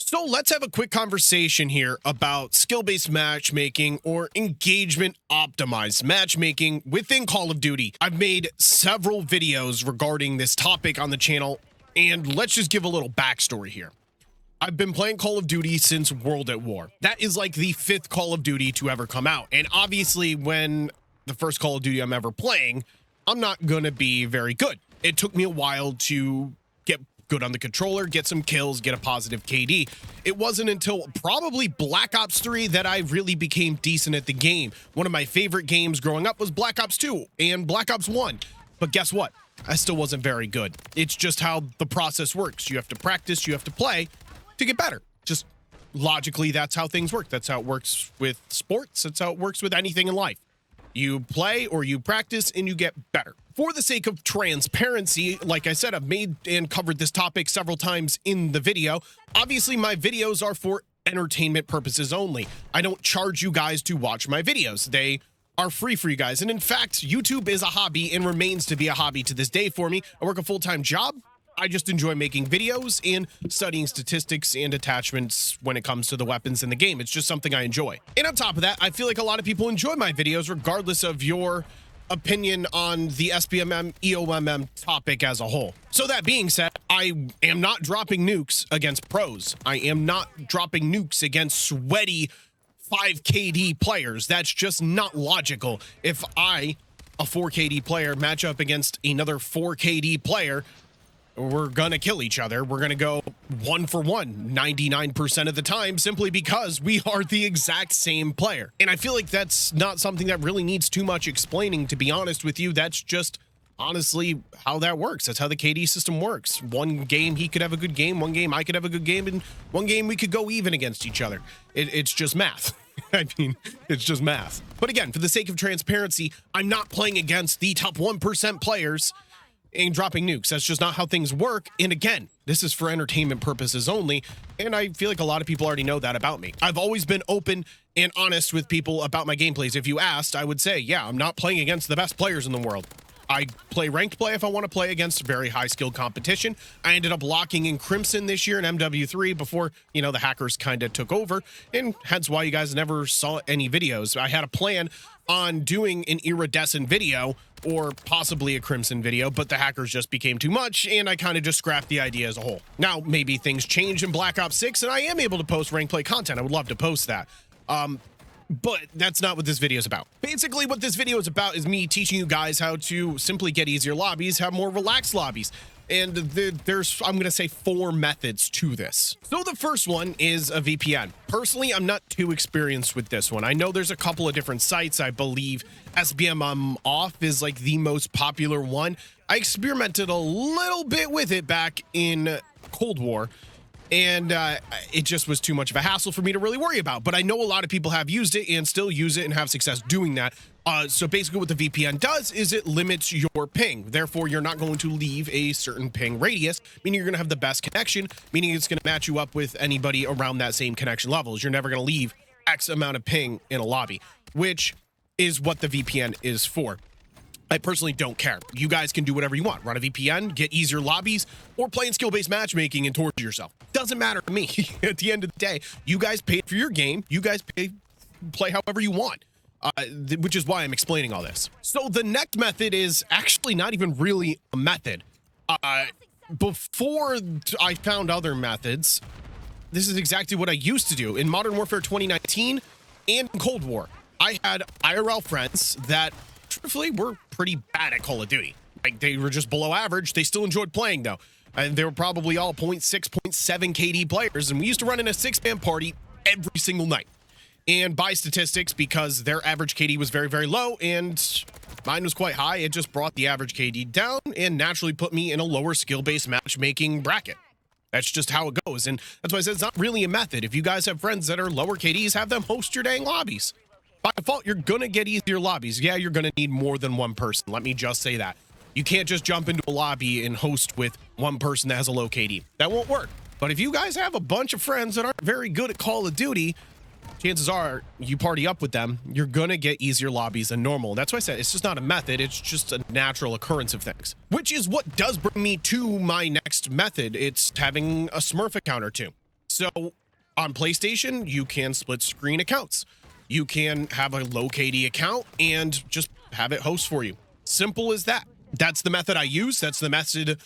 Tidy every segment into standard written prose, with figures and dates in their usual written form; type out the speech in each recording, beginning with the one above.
So let's have a quick conversation here about skill-based matchmaking or engagement optimized matchmaking within Call of Duty. I've made several videos regarding this topic on the channel, and let's just give a little backstory here. I've been playing Call of Duty since World at War. That is like the 5th Call of Duty to ever come out. And obviously when the first Call of Duty I'm ever playing, I'm not gonna be very good. It took me a while to get good on the controller, get some kills, get a positive KD. It wasn't until probably Black Ops 3 that I really became decent at the game. One of my favorite games growing up was Black Ops 2 and Black Ops 1. But guess what? I still wasn't very good. It's just how the process works. You have to practice, you have to play to get better. Just logically, that's how things work. That's how it works with sports. That's how it works with anything in life. You play or you practice and you get better. For the sake of transparency, like I said, I've made and covered this topic several times in the video. Obviously, my videos are for entertainment purposes only. I don't charge you guys to watch my videos. They are free for you guys. And in fact, YouTube is a hobby and remains to be a hobby to this day for me. I work a full-time job. I just enjoy making videos and studying statistics and attachments when it comes to the weapons in the game. It's just something I enjoy. And on top of that, I feel like a lot of people enjoy my videos regardless of your opinion on the SBMM, EOMM topic as a whole. So that being said, I am not dropping nukes against pros. I am not dropping nukes against sweaty 5 KD players. That's just not logical. If I, a 4 KD player, match up against another 4 KD player, we're gonna kill each other. We're gonna go 1 for 1 99% of the time simply because we are the exact same player. And I feel like that's not something that really needs too much explaining, to be honest with you. That's just honestly how that works. That's how the KD system works. One game he could have a good game, one game I could have a good game, and one game we could go even against each other. It's just math. I mean, it's just math. But again, for the sake of transparency, I'm not playing against the top 1% players and dropping nukes. That's just not how things work. And again, this is for entertainment purposes only. And I feel like a lot of people already know that about me. I've always been open and honest with people about my gameplays. If you asked, I would say, yeah, I'm not playing against the best players in the world. I play ranked play if I want to play against very high skilled competition. I ended up locking in Crimson this year in MW3 before, you know, the hackers kind of took over, and hence why you guys never saw any videos. I had a plan on doing an iridescent video or possibly a Crimson video, but the hackers just became too much, and I kind of just scrapped the idea as a whole. Now, maybe things change in Black Ops 6, and I am able to post ranked play content. I would love to post that. But that's not what this video is about. Basically, what this video is about is me teaching you guys how to simply get easier lobbies, have more relaxed lobbies. And there's, I'm going to say, 4 methods to this. So the first one is a VPN. Personally, I'm not too experienced with this one. I know there's a couple of different sites. I believe SBMM off is like the most popular one. I experimented a little bit with it back in Cold War, and it just was too much of a hassle for me to really worry about. But I know a lot of people have used it and still use it and have success doing that. So basically what the VPN does is it limits your ping. Therefore, you're not going to leave a certain ping radius, meaning you're going to have the best connection, meaning it's going to match you up with anybody around that same connection levels. You're never going to leave X amount of ping in a lobby, which is what the VPN is for. I personally don't care. You guys can do whatever you want. Run a VPN, get easier lobbies, or play in skill-based matchmaking and torture yourself. Doesn't matter to me. At the end of the day, you guys paid for your game. You guys play however you want, which is why I'm explaining all this. So the next method is actually not even really a method. Before I found other methods, this is exactly what I used to do. In Modern Warfare 2019 and Cold War, I had IRL friends that truthfully were pretty bad at Call of Duty. Like, they were just below average. They still enjoyed playing though. And they were probably all 0.6, 0.7 KD players. And we used to run in a 6-man party every single night. And by statistics, because their average KD was very, very low and mine was quite high, it just brought the average KD down and naturally put me in a lower skill-based matchmaking bracket. That's just how it goes. And that's why I said it's not really a method. If you guys have friends that are lower KDs, have them host your dang lobbies. By default, you're going to get easier lobbies. Yeah, you're going to need more than one person. Let me just say that. You can't just jump into a lobby and host with one person that has a low KD. That won't work. But if you guys have a bunch of friends that aren't very good at Call of Duty, chances are you party up with them, you're going to get easier lobbies than normal. That's why I said it's just not a method. It's just a natural occurrence of things, which is what does bring me to my next method. It's having a Smurf account or two. So on PlayStation, you can split screen accounts. You can have a low KD account and just have it host for you. Simple as that. That's the method I use. That's the method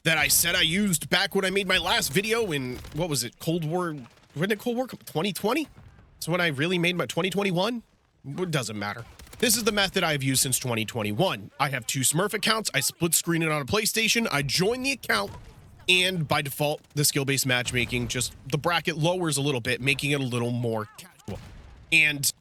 that I said I used back when I made my last video in, what was it, Cold War? When did Cold War come? 2020? So when I really made my 2021? It doesn't matter. This is the method I've used since 2021. I have 2 Smurf accounts. I split screen it on a PlayStation. I join the account, and by default, the skill-based matchmaking, just the bracket lowers a little bit, making it a little more casual. And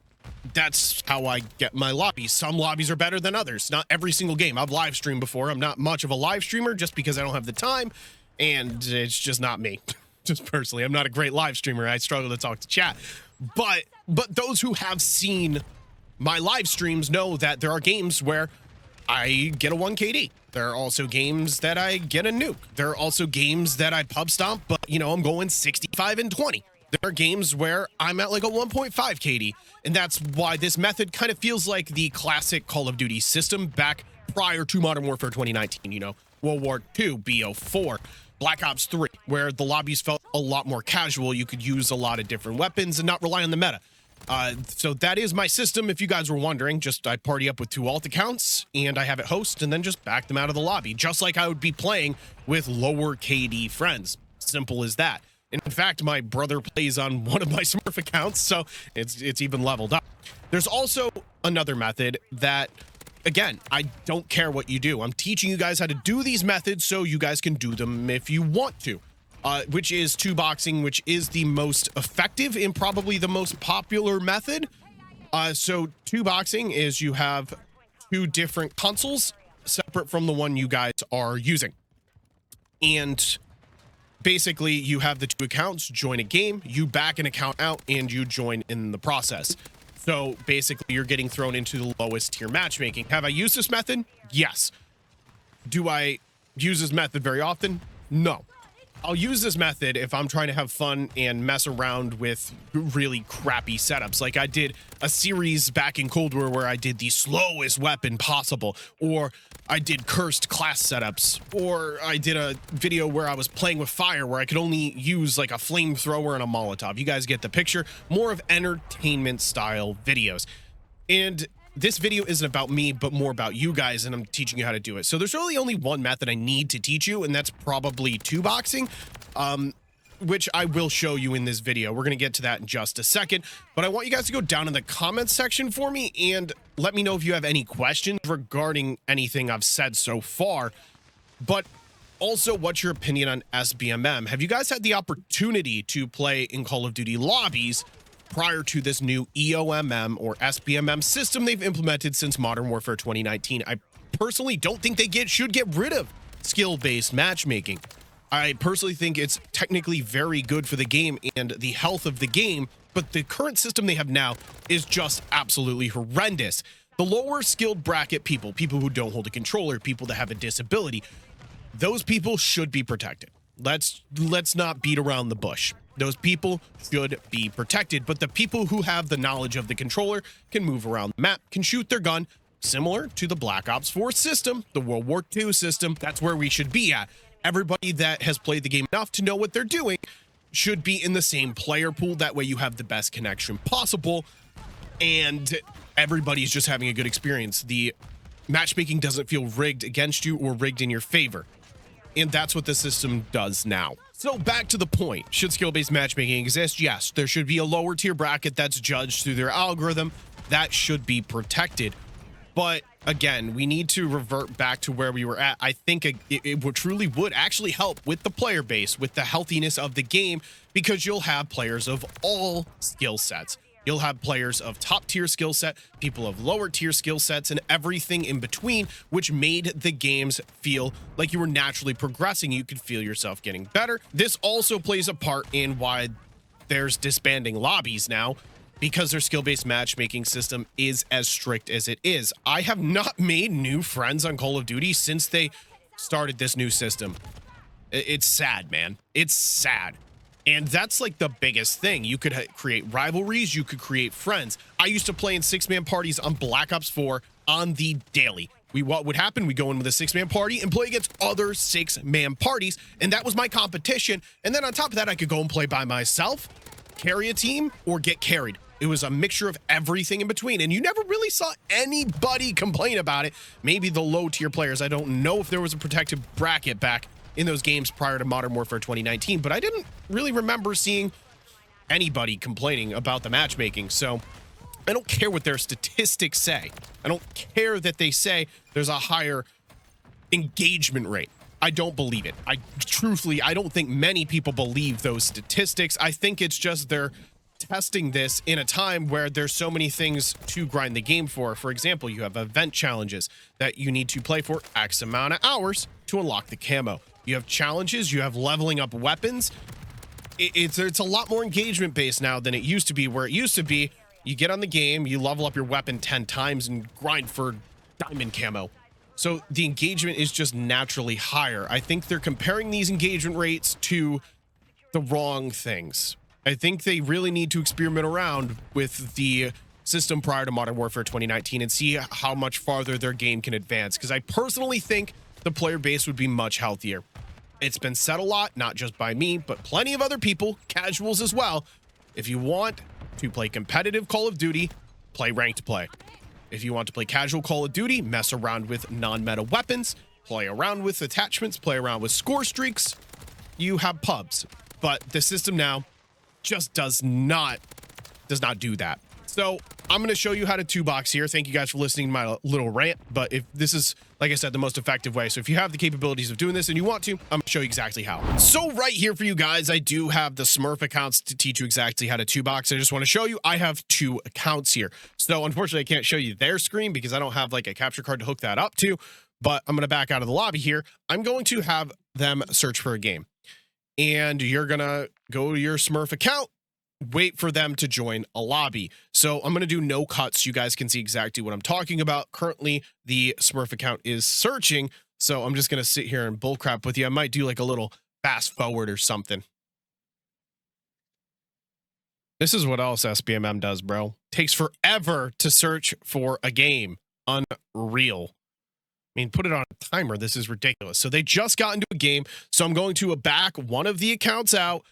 that's how I get my lobbies. Some lobbies are better than others. Not every single game. I've live streamed before. I'm not much of a live streamer just because I don't have the time, and it's just not me. Just personally, I'm not a great live streamer. I struggle to talk to chat. But those who have seen my live streams know that there are games where I get a 1 KD. There are also games that I get a nuke. There are also games that I pub stomp, but you know, I'm going 65 and 20. There are games where I'm at like a 1.5 KD, and that's why this method kind of feels like the classic Call of Duty system back prior to Modern Warfare 2019, you know, World War II, BO4, Black Ops 3, where the lobbies felt a lot more casual. You could use a lot of different weapons and not rely on the meta. So that is my system, if you guys were wondering. Just I party up with 2 alt accounts, and I have it host, and then just back them out of the lobby, just like I would be playing with lower KD friends. Simple as that. And in fact, my brother plays on one of my Smurf accounts, so it's even leveled up. There's also another method that, again, I don't care what you do. I'm teaching you guys how to do these methods so you guys can do them if you want to, which is 2-boxing, which is the most effective and probably the most popular method. So 2-boxing is you have 2 different consoles separate from the one you guys are using. And basically, you have the 2 accounts, join a game, you back an account out, and you join in the process. So basically, you're getting thrown into the lowest tier matchmaking. Have I used this method? Yes. Do I use this method very often? No. I'll use this method if I'm trying to have fun and mess around with really crappy setups. Like I did a series back in Cold War where I did the slowest weapon possible, or I did cursed class setups, or I did a video where I was playing with fire where I could only use like a flamethrower and a Molotov. You guys get the picture. More of entertainment style videos. And this video isn't about me, but more about you guys, and I'm teaching you how to do it. So there's really only one method I need to teach you, and that's probably 2-boxing, which I will show you in this video. We're going to get to that in just a second, but I want you guys to go down in the comments section for me and let me know if you have any questions regarding anything I've said so far, but also what's your opinion on SBMM? Have you guys had the opportunity to play in Call of Duty lobbies prior to this new EOMM or SBMM system they've implemented since Modern Warfare 2019? I personally don't think they should get rid of skill-based matchmaking. I personally think it's technically very good for the game and the health of the game, but the current system they have now is just absolutely horrendous. The lower skilled bracket people who don't hold a controller, people that have a disability, those people should be protected. Let's not beat around the bush. Those people should be protected, but the people who have the knowledge of the controller can move around the map, can shoot their gun, similar to the Black Ops 4 system, the World War II system. That's where we should be at. Everybody that has played the game enough to know what they're doing should be in the same player pool. That way you have the best connection possible, and everybody's just having a good experience. The matchmaking doesn't feel rigged against you or rigged in your favor. And that's what the system does now. So back to the point, should skill-based matchmaking exist? Yes, there should be a lower tier bracket that's judged through their algorithm. That should be protected. But again, we need to revert back to where we were at. I think it truly would actually help with the player base, with the healthiness of the game, because you'll have players of all skill sets. You'll have players of top tier skill set, people of lower tier skill sets, and everything in between, which made the games feel like you were naturally progressing. You could feel yourself getting better. This also plays a part in why there's disbanding lobbies now, because their skill-based matchmaking system is as strict as it is. I have not made new friends on Call of Duty since they started this new system. It's sad, man. It's sad. And that's like the biggest thing. You could create rivalries. You could create friends. I used to play in 6-man parties on Black Ops 4 on the daily. what would happen? We go in with a 6-man party and play against other 6-man parties, and that was my competition. And then on top of that, I could go and play by myself, carry a team, or get carried. It was a mixture of everything in between, and you never really saw anybody complain about it. Maybe the low-tier players. I don't know if there was a protected bracket back in those games prior to Modern Warfare 2019, but I didn't really remember seeing anybody complaining about the matchmaking. So I don't care what their statistics say. I don't care that they say there's a higher engagement rate. I don't believe it. I don't think many people believe those statistics. I think it's just they're testing this in a time where there's so many things to grind the game for. For example, you have event challenges that you need to play for X amount of hours to unlock the camo. You have challenges, you have leveling up weapons. It's a lot more engagement based now than it used to be, where it used to be you get on the game, you level up your weapon 10 times and grind for diamond camo. So the engagement is just naturally higher. I think they're comparing these engagement rates to the wrong things. I think they really need to experiment around with the system prior to Modern Warfare 2019 and see how much farther their game can advance, because I personally think the player base would be much healthier. It's been said a lot, not just by me, but plenty of other people, casuals as well. If you want to play competitive Call of Duty, play ranked play. If you want to play casual Call of Duty, mess around with non-meta weapons, play around with attachments, play around with score streaks, you have pubs. But the system now just does not do that. So I'm going to show you how to 2-box here. Thank you guys for listening to my little rant, but if this is, like I said, the most effective way. So if you have the capabilities of doing this and you want to, I'm going to show you exactly how. So right here for you guys, I do have the Smurf accounts to teach you exactly how to 2-box. I just want to show you, I have 2 accounts here. So unfortunately, I can't show you their screen because I don't have like a capture card to hook that up to, but I'm going to back out of the lobby here. I'm going to have them search for a game, and you're going to go to your Smurf account, wait for them to join a lobby. So I'm going to do no cuts. You guys can see exactly what I'm talking about. Currently, the Smurf account is searching. So I'm just going to sit here and bullcrap with you. I might do like a little fast forward or something. This is what else SBMM does, bro. Takes forever to search for a game. Unreal. I mean, put it on a timer. This is ridiculous. So they just got into a game. So I'm going to back one of the accounts out.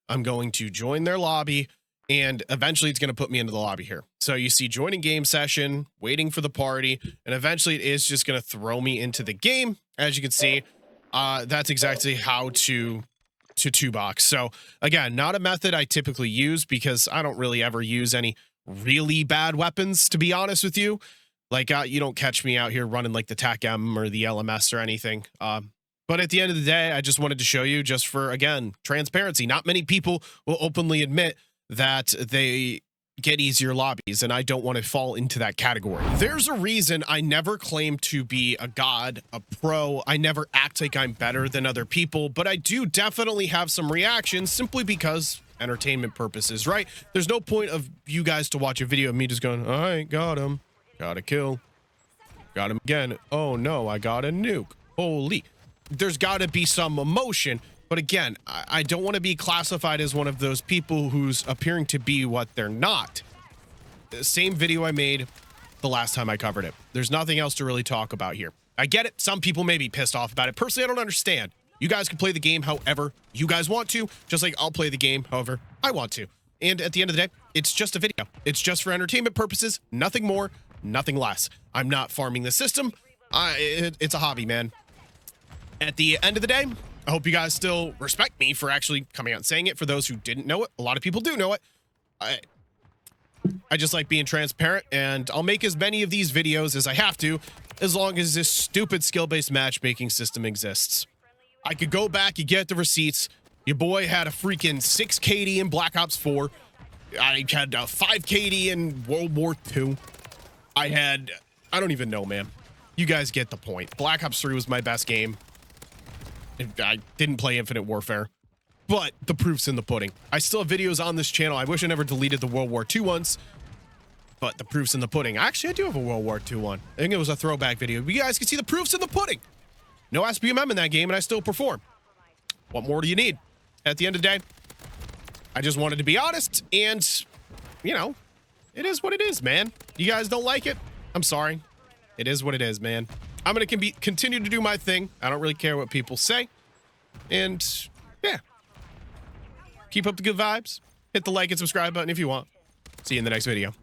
I'm going to join their lobby, and eventually it's going to put me into the lobby here. So you see joining game session, waiting for the party, and eventually it is just going to throw me into the game. As you can see, that's exactly how to 2-box. So again, not a method I typically use because I don't really ever use any really bad weapons, to be honest with you. Like you don't catch me out here running like the TAC-M or the LMS or anything. But at the end of the day, I just wanted to show you, just for, again, transparency. Not many people will openly admit that they get easier lobbies, and I don't want to fall into that category. There's a reason I never claim to be a god, a pro. I never act like I'm better than other people, but I do definitely have some reactions simply because entertainment purposes, right? There's no point of you guys to watch a video of me just going, all right, got him, got a kill, got him again. Oh no, I got a nuke. Holy. There's got to be some emotion, but again, I don't want to be classified as one of those people who's appearing to be what they're not. The same video I made the last time I covered it. There's nothing else to really talk about here. I get it. Some people may be pissed off about it. Personally, I don't understand. You guys can play the game however you guys want to, just like I'll play the game however I want to. And at the end of the day, it's just a video. It's just for entertainment purposes, nothing more, nothing less. I'm not farming the system. It's a hobby, man. At the end of the day, I hope you guys still respect me for actually coming out and saying it. For those who didn't know it, a lot of people do know it. I just like being transparent, and I'll make as many of these videos as I have to, as long as this stupid skill-based matchmaking system exists. I could go back, you get the receipts. Your boy had a freaking 6 KD in Black Ops 4. I had a 5 KD in World War II. I don't even know, man. You guys get the point. Black Ops 3 was my best game. I didn't play Infinite Warfare, but the proof's in the pudding. I still have videos on this channel. I wish I never deleted the World War II ones, but the proof's in the pudding. Actually, I do have a World War II one. I think it was a throwback video. But you guys can see the proof's in the pudding. No SBMM in that game, and I still perform. What more do you need? At the end of the day, I just wanted to be honest, and, you know, it is what it is, man. You guys don't like it? I'm sorry. It is what it is, man. I'm going to continue to do my thing. I don't really care what people say. And yeah, keep up the good vibes. Hit the like and subscribe button if you want. See you in the next video.